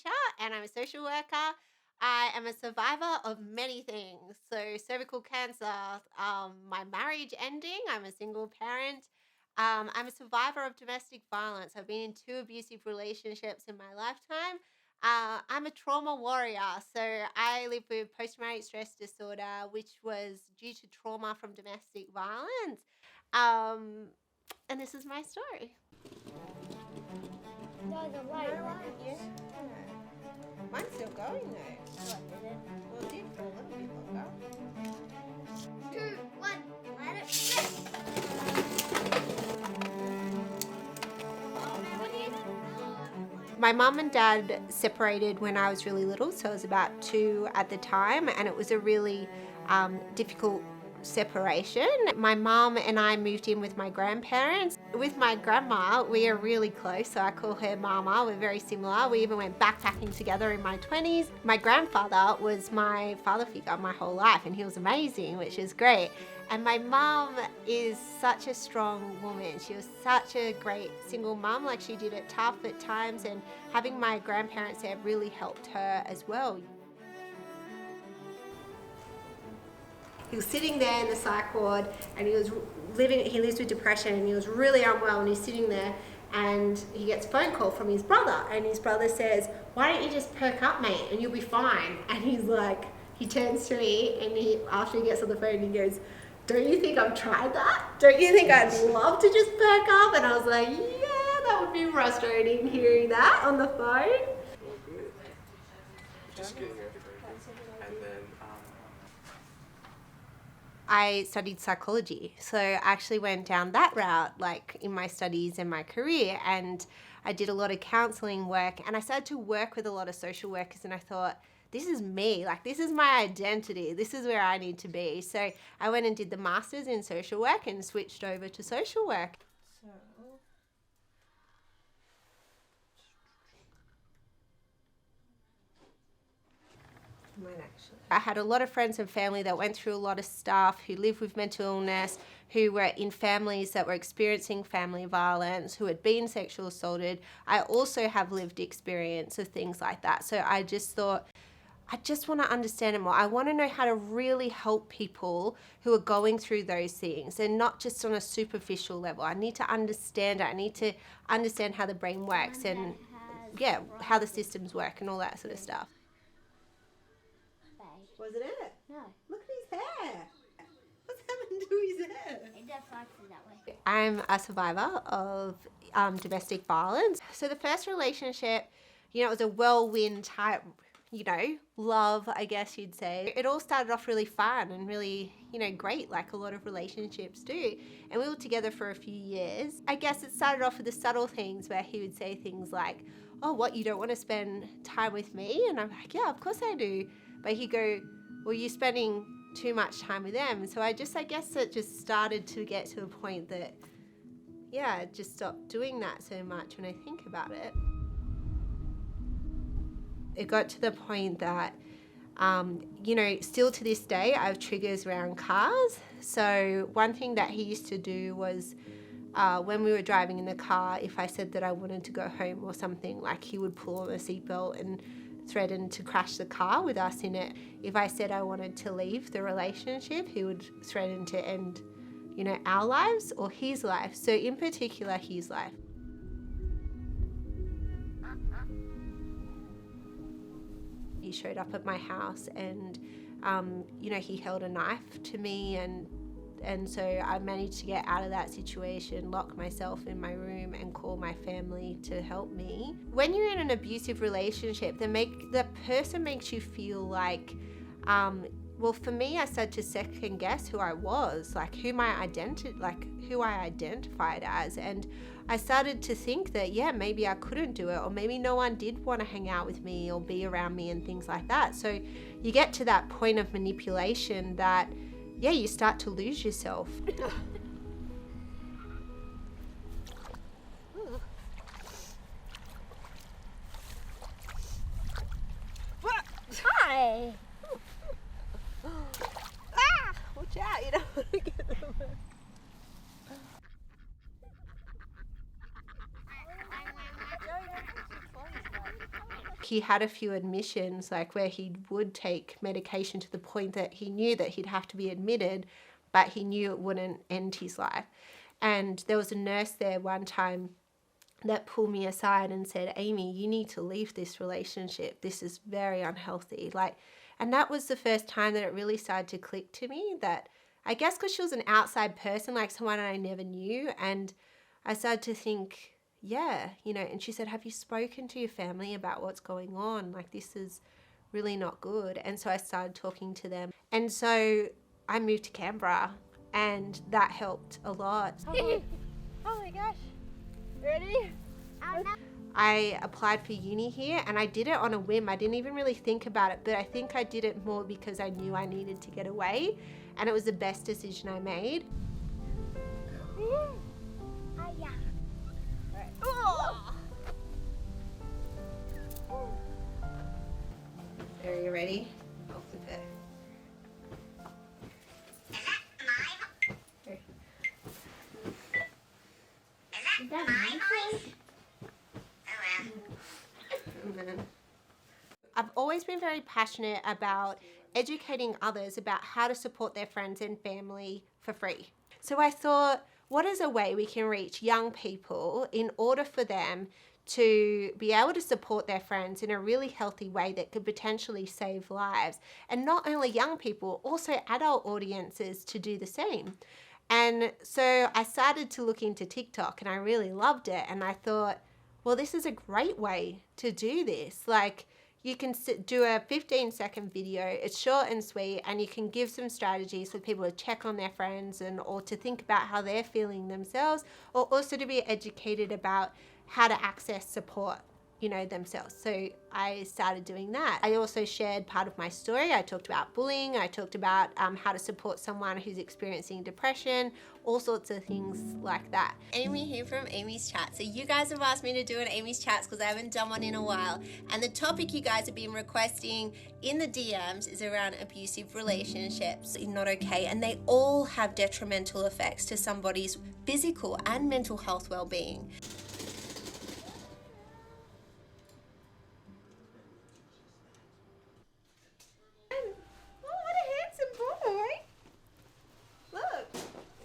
teacher and I'm a social worker. I am a survivor of many things. So cervical cancer, my marriage ending, I'm a single parent. I'm a survivor of domestic violence. I've been in 2 abusive relationships in my lifetime. I'm a trauma warrior. So I live with post-traumatic stress disorder, which was due to trauma from domestic violence. Um, and this is my story. No, the light. Yeah. Mine's still going though. Well, it did for a little bit longer. 2, 1, let it rip. My mum and dad separated when I was really little, so I was about 2 at the time, and it was a really difficult separation. My mum and I moved in with my grandparents. With my grandma, we are really close, so I call her Mama. We're very similar. We even went backpacking together in my 20s. My grandfather was my father figure my whole life, and he was amazing, which is great. And my mum is such a strong woman. She was such a great single mum. Like, she did it tough at times, and having my grandparents there really helped her as well. He was sitting there in the psych ward, and he lives with depression, and he was really unwell, and he's sitting there, and he gets a phone call from his brother, and his brother says, "Why don't you just perk up, mate, and you'll be fine?" And he's like, he turns to me, and after he gets on the phone, he goes, "Don't you think I've tried that? Don't you think I'd love to just perk up?" And I was like, yeah, that would be frustrating hearing that on the phone. Well, good. Just getting your and then I studied psychology, so I actually went down that route, like in my studies and my career, and I did a lot of counseling work, and I started to work with a lot of social workers, and I thought, this is me, like this is my identity, this is where I need to be. So I went and did the masters in social work and switched over to social work. So I had a lot of friends and family that went through a lot of stuff, who lived with mental illness, who were in families that were experiencing family violence, who had been sexual assaulted. I also have lived experience of things like that. So I just thought, I just want to understand it more. I want to know how to really help people who are going through those things, and not just on a superficial level. I need to understand it. I need to understand how the brain works and how the systems work and all that sort of stuff. Wasn't it? No. Look at his hair. What's happened to his hair? It just likes it that way. I'm a survivor of domestic violence. So the first relationship, it was a whirlwind type, love, I guess you'd say. It all started off really fun and really, great, like a lot of relationships do. And we were together for a few years. I guess it started off with the subtle things where he would say things like, "Oh, what, you don't want to spend time with me?" And I'm like, "Yeah, of course I do." But he'd go, "Well, you're spending too much time with them." So I guess it just started to get to a point that, I just stopped doing that so much when I think about it. It got to the point that, still to this day, I have triggers around cars. So one thing that he used to do was, when we were driving in the car, if I said that I wanted to go home or something, like he would pull on the seatbelt and threaten to crash the car with us in it. If I said I wanted to leave the relationship, he would threaten to end, our lives or his life. So in particular, his life. He showed up at my house and, he held a knife to me, and so I managed to get out of that situation, lock myself in my room and call my family to help me. When you're in an abusive relationship, the person makes you feel like, well, for me, I started to second guess who I was, like who I identified as. And I started to think that, maybe I couldn't do it, or maybe no one did want to hang out with me or be around me and things like that. So you get to that point of manipulation that, you start to lose yourself. Hi. Watch out, you don't want to get them. he had a few admissions, like where he would take medication to the point that he knew that he'd have to be admitted, but he knew it wouldn't end his life. And there was a nurse there one time that pulled me aside and said, Amy, you need to leave this relationship. This is very unhealthy. Like, and that was the first time that it really started to click to me, that I guess because she was an outside person, like someone I never knew. And I started to think, yeah, you know, and she said, have you spoken to your family about what's going on? Like, this is really not good. And so I started talking to them. And so I moved to Canberra, and that helped a lot. Oh my gosh. Ready? I applied for uni here, and I did it on a whim. I didn't even really think about it, but I think I did it more because I knew I needed to get away, and it was the best decision I made. Yeah. Are you ready? I'll flip it. Is that my phone? I've always been very passionate about educating others about how to support their friends and family for free. So I thought, what is a way we can reach young people in order for them to be able to support their friends in a really healthy way that could potentially save lives? And not only young people, also adult audiences to do the same. And so I started to look into TikTok, and I really loved it. And I thought, well, this is a great way to do this. Like, you can do a 15-second video. It's short and sweet, and you can give some strategies for people to check on their friends and or to think about how they're feeling themselves, or also to be educated about how to access support, you know, themselves. So I started doing that. I also shared part of my story. I talked about bullying. I talked about how to support someone who's experiencing depression, all sorts of things like that. Amy here from Amy's Chat. So you guys have asked me to do an Amy's Chats because I haven't done one in a while. And the topic you guys have been requesting in the DMs is around abusive relationships. Not okay. And they all have detrimental effects to somebody's physical and mental health well-being.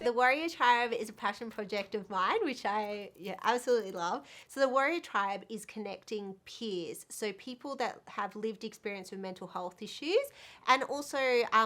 The Warrior Tribe is a passion project of mine, which I absolutely love. So the Warrior Tribe is connecting peers, so people that have lived experience with mental health issues, and also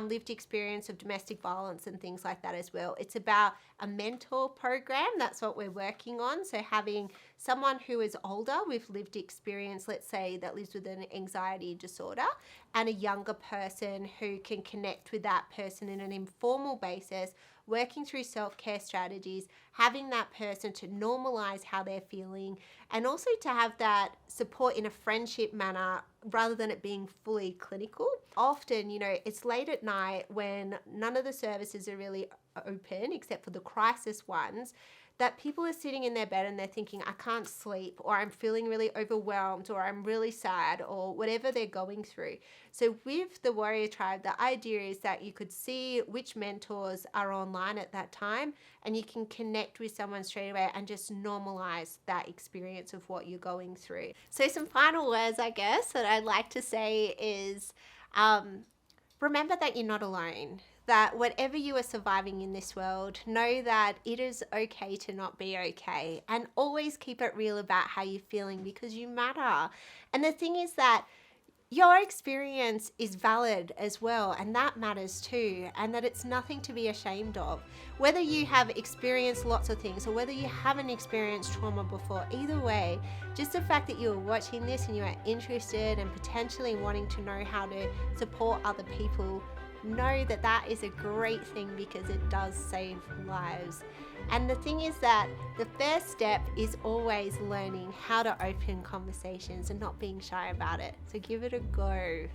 lived experience of domestic violence and things like that as well. It's about a mentor program. That's what we're working on. So having someone who is older with lived experience, let's say that lives with an anxiety disorder, and a younger person who can connect with that person in an informal basis, working through self-care strategies, having that person to normalize how they're feeling, and also to have that support in a friendship manner rather than it being fully clinical. Often, you know, it's late at night when none of the services are really open except for the crisis ones, that people are sitting in their bed and they're thinking, I can't sleep, or I'm feeling really overwhelmed, or I'm really sad, or whatever they're going through. So with the Warrior Tribe, the idea is that you could see which mentors are online at that time, and you can connect with someone straight away and just normalize that experience of what you're going through. So some final words, I guess, that I'd like to say is remember that you're not alone. That whatever you are surviving in this world, know that it is okay to not be okay, and always keep it real about how you're feeling, because you matter. And the thing is that your experience is valid as well, and that matters too, and that it's nothing to be ashamed of. Whether you have experienced lots of things or whether you haven't experienced trauma before, either way, just the fact that you are watching this and you are interested and potentially wanting to know how to support other people, know that that is a great thing, because it does save lives. And the thing is that the first step is always learning how to open conversations and not being shy about it. So give it a go.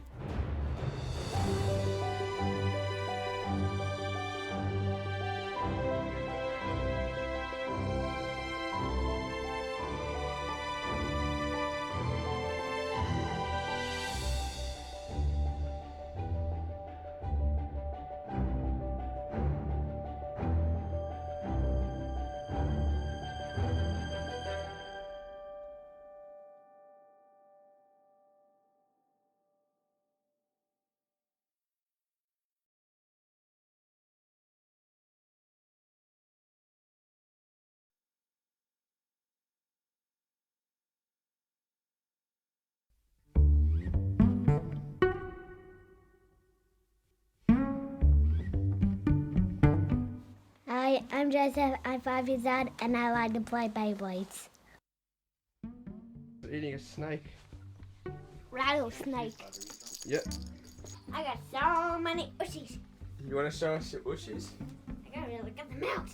Hi, I'm Joseph. I'm 5 years old and I like to play Beyblades. Eating a snake. Rattlesnake. Yep. I got so many ushies. You want to show us your bushes? I gotta really get them out.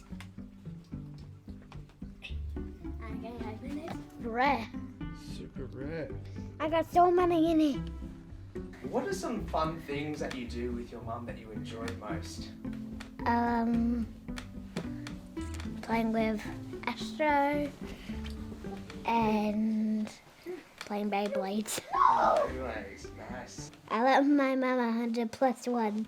Okay, open it. Rare. Super rare. I got so many in it. What are some fun things that you do with your mum that you enjoy most? Playing with Astro and playing Beyblades. Anyways, nice. I love my mama 100+1.